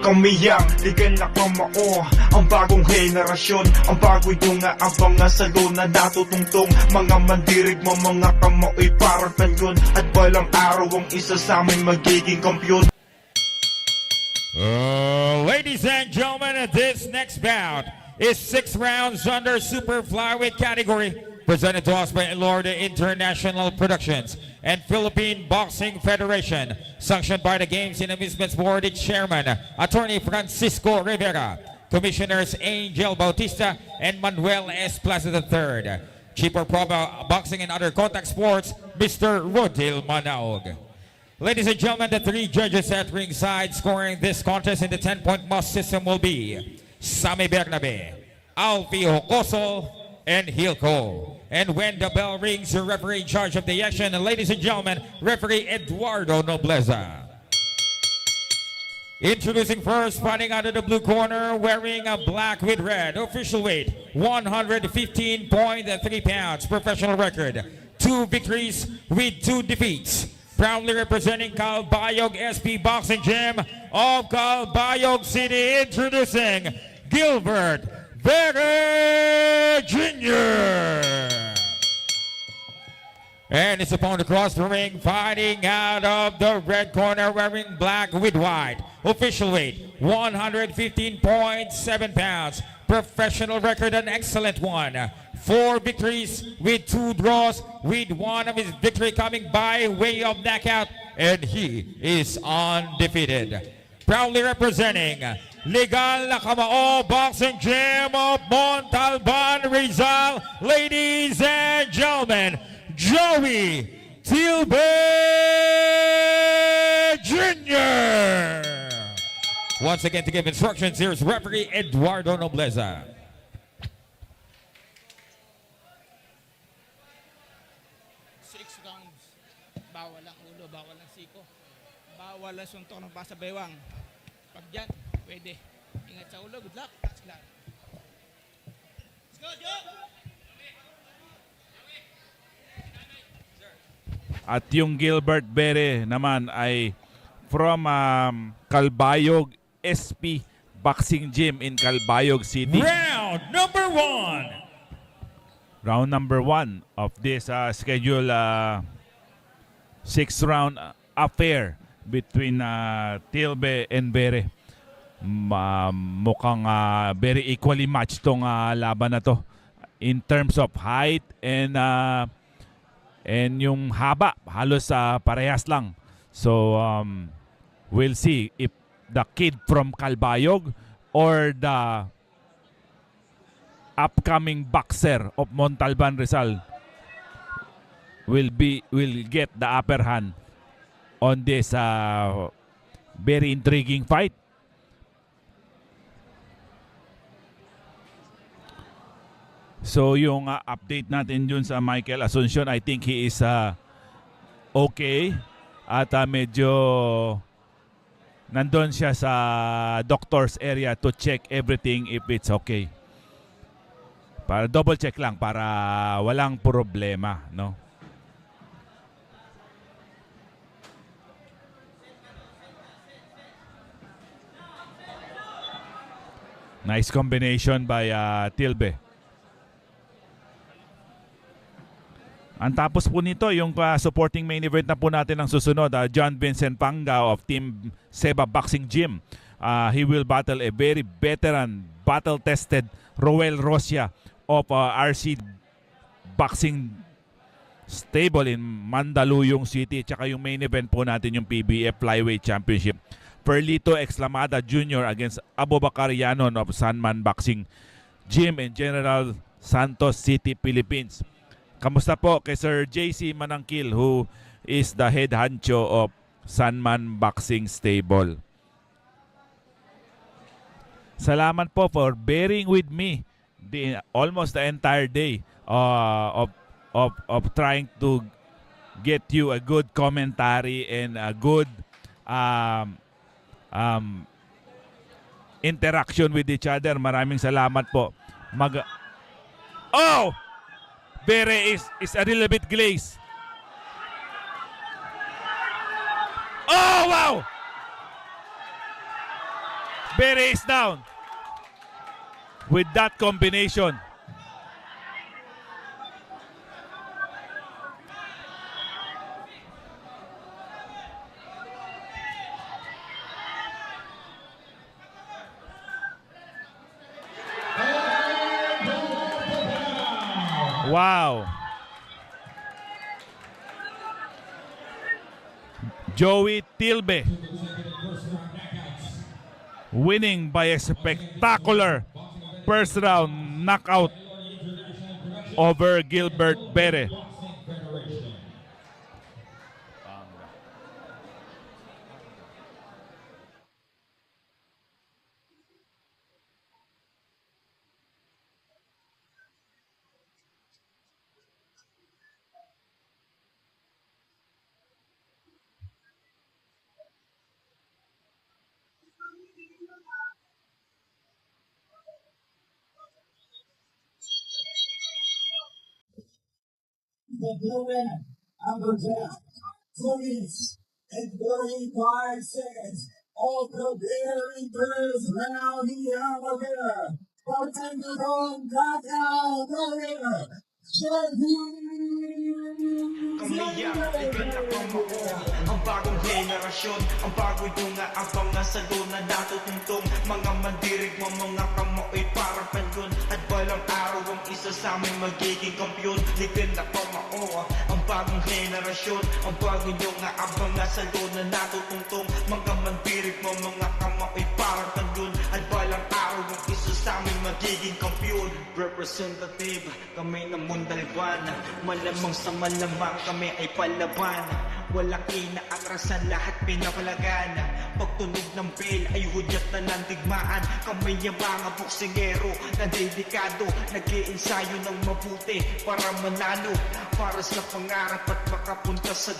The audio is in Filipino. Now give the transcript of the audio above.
kami ang ligan na kamao. Ang bagong henerasyon, ang bago'y dunga, ang pangasalo na natutungtong. Mga mandirig mo, mga kamao'y parang tanyon. At balang araw ang isa sa amin magiging kampyon. Ladies and gentlemen, this next bout is 6 rounds under super flyweight category, presented to us by Lord International Productions and Philippine Boxing Federation, sanctioned by the Games and Amusements Board Chairman, Attorney Francisco Rivera, Commissioners Angel Bautista and Manuel S. Plaza III, Chief of Pro Boxing and Other Contact Sports, Mr. Rodil Manaog. Ladies and gentlemen, the 3 judges at ringside scoring this contest in the 10-point must system will be Sammy Bernabe, Alfie Hocoso, and Hilco. And when the bell rings, the referee in charge of the action, and ladies and gentlemen, referee Eduardo Nobleza. Introducing first, fighting out of the blue corner, wearing a black with red, official weight 115.3 pounds, professional record 2 victories with 2 defeats. Proudly representing Calbayog SP Boxing Gym of Calbayog City, introducing Gilbert Vega Jr. And his opponent across the ring, fighting out of the red corner, wearing black with white. Official weight 115.7 pounds. Professional record, an excellent one. 4 victories with 2 draws, with 1 of his victory coming by way of knockout, and he is undefeated. Proudly representing Legal na Kamao Boxing Gym of Montalban, Rizal, ladies and gentlemen, Joey Tilbe Jr. Once again, to give instructions, here's referee Eduardo Nobleza. 6 rounds. Bawal ang ulo, bawal ang siko. Bawal ang suntok ng basa bewang. Pag dyan, pwede. Ingat sa ulo, good luck. Let's go, Joe! At yung Gilbert Bere naman ay from Calbayog SP Boxing Gym in Calbayog City. Round number 1. Round number 1 of this schedule 6-round affair between Tilbe and Bere. Mukhang very equally matched tong laban na to in terms of height and yung haba, halos parehas lang. So we'll see if the kid from Calbayog or the upcoming boxer of Montalban, Rizal will get the upper hand on this very intriguing fight. So yung update natin dun sa Michael Asuncion, I think he is okay at medyo nandun siya sa doctor's area to check everything if it's okay. Para double check lang para walang problema, no? Nice combination by Tilbe. Ang tapos po nito, yung supporting main event na po natin ang susunod, John Vincent Pangao of Team Seba Boxing Gym. He will battle a very veteran, battle-tested Roel Rosia of RC Boxing Stable in Mandaluyong City. Tsaka yung main event po natin yung PBF Flyweight Championship. Perlito Exclamada Jr. against Abubakar Yanon of Sanman Boxing Gym in General Santos City, Philippines. Kamusta po kay Sir JC Manangkil, who is the head honcho of Sanman Boxing Stable. Salamat po for bearing with me almost the entire day of trying to get you a good commentary and a good interaction with each other. Maraming salamat po. Oh! Bere is a little bit glazed. Oh, wow! Bere is down. With that combination. Wow. Joey Tilbe winning by a spectacular first round knockout over Gilbert Bere. The blue man, number 10, 2 minutes and 35 seconds. All preparing first round here on the winner. Fighting the wrong knockout, the winner. Kamiyak, ikay na pamao. Ang bagong henerasyon, ang bagong dunga, ang pangasalo na natutungtong. Mga mandirig mo, mga kamoy parang panyon. At balang araw ang isa sa amin magiging kampyon. Ikay na pamao. Ang bagong henerasyon, ang bagong dunga, ang pangasalo na natutungtong. Mga mandirig mo, mga kamoy parang panyon. At balang araw ang isa sa amin magiging kampyon. Representative, kami ng Mundalban. Malamang sa malamang kami ay palaban. Walang inaatrasan, lahat pinapalagan. Pagtunog ng bell ay hudyat na ng digmaan. Kami yung mga boksingero na dedikado, nag-iensayo ng mabuti para manalo, para sa pangarap at makapunta sa